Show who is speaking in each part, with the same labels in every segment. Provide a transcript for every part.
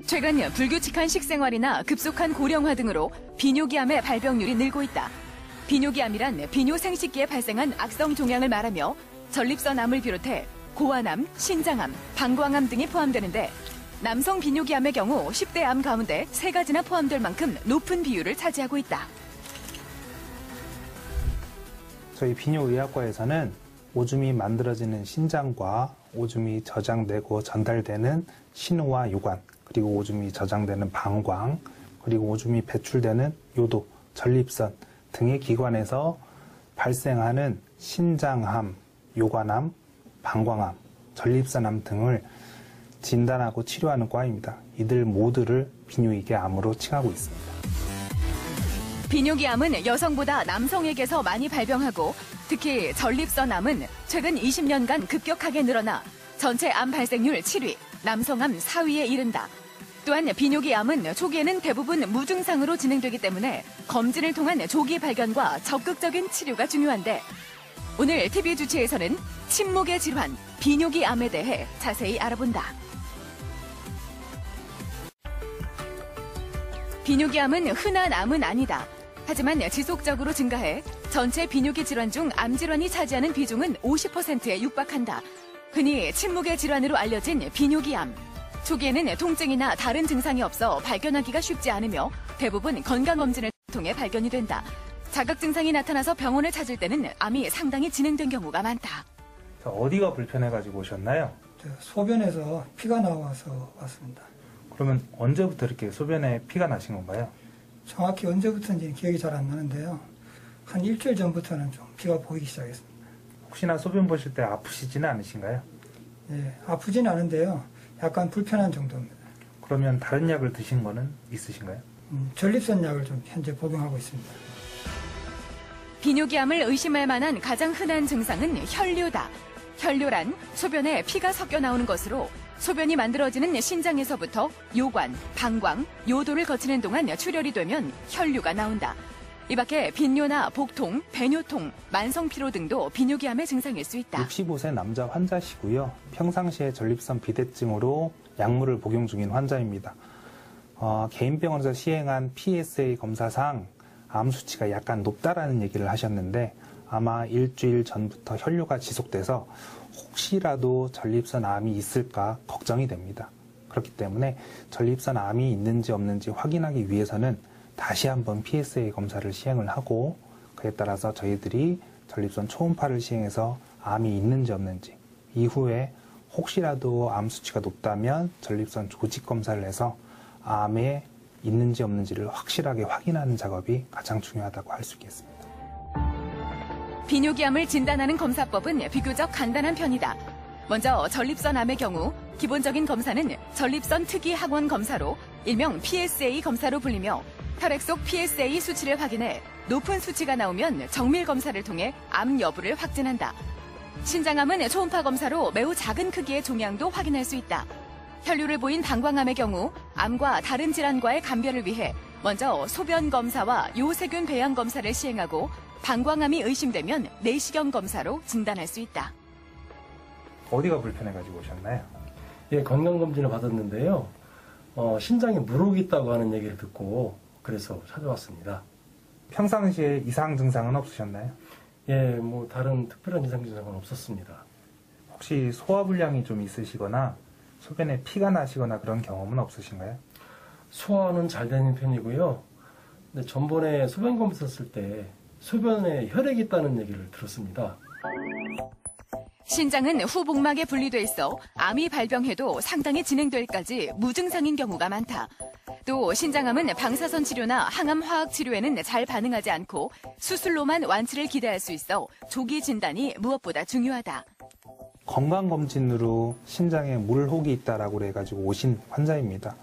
Speaker 1: 최근 불규칙한 식생활이나 급속한 고령화 등으로 비뇨기암의 발병률이 늘고 있다. 비뇨기암이란 비뇨 생식기에 발생한 악성 종양을 말하며 전립선암을 비롯해 고환암, 신장암, 방광암 등이 포함되는데 남성 비뇨기암의 경우 10대 암 가운데 3가지나 포함될 만큼 높은 비율을 차지하고 있다.
Speaker 2: 저희 비뇨의학과에서는 오줌이 만들어지는 신장과 오줌이 저장되고 전달되는 신우와 요관, 그리고 오줌이 저장되는 방광, 그리고 오줌이 배출되는 요도, 전립선 등의 기관에서 발생하는 신장암, 요관암, 방광암, 전립선암 등을 진단하고 치료하는 과입니다. 이들 모두를 비뇨기계 암으로 칭하고 있습니다.
Speaker 1: 비뇨기암은 여성보다 남성에게서 많이 발병하고 특히 전립선암은 최근 20년간 급격하게 늘어나 전체 암 발생률 7위, 남성암 4위에 이른다. 또한 비뇨기암은 초기에는 대부분 무증상으로 진행되기 때문에 검진을 통한 조기 발견과 적극적인 치료가 중요한데 오늘 TV 주치에서는 침묵의 질환, 비뇨기암에 대해 자세히 알아본다. 비뇨기암은 흔한 암은 아니다. 하지만 지속적으로 증가해 전체 비뇨기 질환 중 암 질환이 차지하는 비중은 50%에 육박한다. 흔히 침묵의 질환으로 알려진 비뇨기암. 초기에는 통증이나 다른 증상이 없어 발견하기가 쉽지 않으며 대부분 건강검진을 통해 발견이 된다. 자각 증상이 나타나서 병원을 찾을 때는 암이 상당히 진행된 경우가 많다.
Speaker 2: 어디가 불편해가지고 오셨나요?
Speaker 3: 소변에서 피가 나와서 왔습니다.
Speaker 2: 그러면 언제부터 이렇게 소변에 피가 나신 건가요?
Speaker 3: 정확히 언제부터인지는 기억이 잘 안 나는데요. 한 일주일 전부터는 좀 피가 보이기 시작했습니다.
Speaker 2: 혹시나 소변 보실 때 아프시지는 않으신가요?
Speaker 3: 예, 아프지는 않은데요. 약간 불편한 정도입니다.
Speaker 2: 그러면 다른 약을 드신 거는 있으신가요?
Speaker 3: 전립선 약을 좀 현재 복용하고 있습니다.
Speaker 1: 비뇨기암을 의심할 만한 가장 흔한 증상은 혈류다. 혈류란 소변에 피가 섞여 나오는 것으로 소변이 만들어지는 신장에서부터 요관, 방광, 요도를 거치는 동안 출혈이 되면 혈류가 나온다. 이 밖에 빈뇨나 복통, 배뇨통, 만성피로 등도 비뇨기암의 증상일 수 있다.
Speaker 2: 65세 남자 환자시고요. 평상시에 전립선 비대증으로 약물을 복용 중인 환자입니다. 개인병원에서 시행한 PSA 검사상 암 수치가 약간 높다라는 얘기를 하셨는데 아마 일주일 전부터 혈류가 지속돼서 혹시라도 전립선 암이 있을까 걱정이 됩니다. 그렇기 때문에 전립선 암이 있는지 없는지 확인하기 위해서는 다시 한번 PSA 검사를 시행을 하고 그에 따라서 저희들이 전립선 초음파를 시행해서 암이 있는지 없는지 이후에 혹시라도 암 수치가 높다면 전립선 조직 검사를 해서 암에 있는지 없는지를 확실하게 확인하는 작업이 가장 중요하다고 할 수 있겠습니다.
Speaker 1: 비뇨기암을 진단하는 검사법은 비교적 간단한 편이다. 먼저 전립선암의 경우 기본적인 검사는 전립선 특이 항원 검사로 일명 PSA 검사로 불리며 혈액 속 PSA 수치를 확인해 높은 수치가 나오면 정밀 검사를 통해 암 여부를 확진한다. 신장암은 초음파 검사로 매우 작은 크기의 종양도 확인할 수 있다. 혈류를 보인 방광암의 경우 암과 다른 질환과의 감별을 위해 먼저 소변 검사와 요세균 배양 검사를 시행하고 방광암이 의심되면 내시경 검사로 진단할 수 있다.
Speaker 2: 어디가 불편해가지고 오셨나요?
Speaker 4: 예, 건강검진을 받았는데요. 신장에 물혹이 있다고 하는 얘기를 듣고 그래서 찾아왔습니다.
Speaker 2: 평상시에 이상 증상은 없으셨나요?
Speaker 4: 예, 뭐 다른 특별한 이상 증상은 없었습니다.
Speaker 2: 혹시 소화불량이 좀 있으시거나 소변에 피가 나시거나 그런 경험은 없으신가요?
Speaker 4: 소화는 잘 되는 편이고요. 근데 전번에 소변 검사했을 때 소변에 혈액이 있다는 얘기를 들었습니다.
Speaker 1: 신장은 후복막에 분리돼 있어 암이 발병해도 상당히 진행될까지 무증상인 경우가 많다. 또 신장암은 방사선 치료나 항암 화학 치료에는 잘 반응하지 않고 수술로만 완치를 기대할 수 있어 조기 진단이 무엇보다 중요하다.
Speaker 2: 건강검진으로 신장에 물혹이 있다라고 해가지고 오신 환자입니다.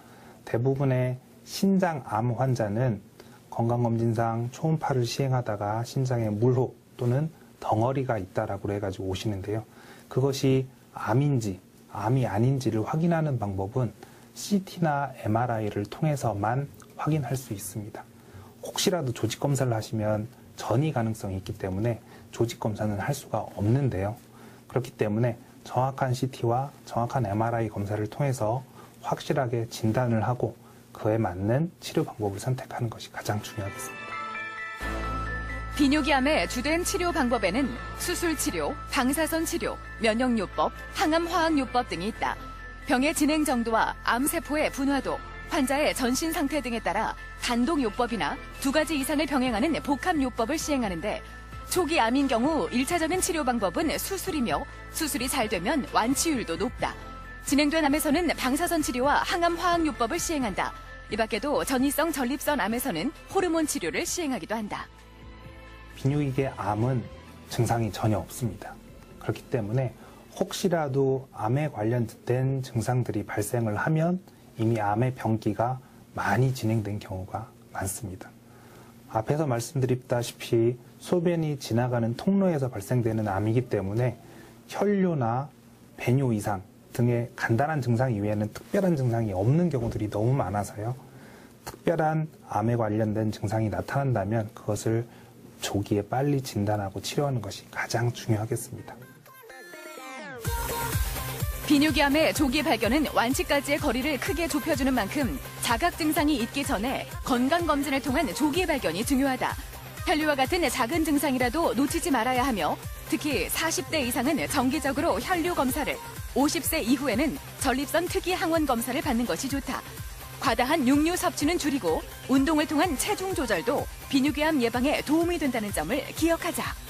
Speaker 2: 대부분의 신장암 환자는 건강검진상 초음파를 시행하다가 신장에 물혹 또는 덩어리가 있다라고 해가지고 오시는데요. 그것이 암인지 암이 아닌지를 확인하는 방법은 CT나 MRI를 통해서만 확인할 수 있습니다. 혹시라도 조직검사를 하시면 전이 가능성이 있기 때문에 조직검사는 할 수가 없는데요. 그렇기 때문에 정확한 CT와 정확한 MRI 검사를 통해서 확실하게 진단을 하고 그에 맞는 치료 방법을 선택하는 것이 가장 중요하겠습니다.
Speaker 1: 비뇨기암의 주된 치료 방법에는 수술치료, 방사선 치료, 면역요법, 항암화학요법 등이 있다. 병의 진행 정도와 암세포의 분화도, 환자의 전신 상태 등에 따라 단독요법이나 2가지 이상을 병행하는 복합요법을 시행하는데 초기 암인 경우 1차적인 치료 방법은 수술이며 수술이 잘 되면 완치율도 높다. 진행된 암에서는 방사선 치료와 항암화학요법을 시행한다. 이 밖에도 전이성 전립선 암에서는 호르몬 치료를 시행하기도 한다.
Speaker 2: 비뇨기계 암은 증상이 전혀 없습니다. 그렇기 때문에 혹시라도 암에 관련된 증상들이 발생을 하면 이미 암의 병기가 많이 진행된 경우가 많습니다. 앞에서 말씀드렸다시피 소변이 지나가는 통로에서 발생되는 암이기 때문에 혈뇨나 배뇨 이상 등의 간단한 증상 이외에는 특별한 증상이 없는 경우들이 너무 많아서요. 특별한 암에 관련된 증상이 나타난다면 그것을 조기에 빨리 진단하고 치료하는 것이 가장 중요하겠습니다.
Speaker 1: 비뇨기암의 조기 발견은 완치까지의 거리를 크게 좁혀주는 만큼 자각 증상이 있기 전에 건강검진을 통한 조기 발견이 중요하다. 혈류와 같은 작은 증상이라도 놓치지 말아야 하며 특히 40대 이상은 정기적으로 혈류 검사를, 50세 이후에는 전립선 특이 항원 검사를 받는 것이 좋다. 과다한 육류 섭취는 줄이고 운동을 통한 체중 조절도 비뇨기암 예방에 도움이 된다는 점을 기억하자.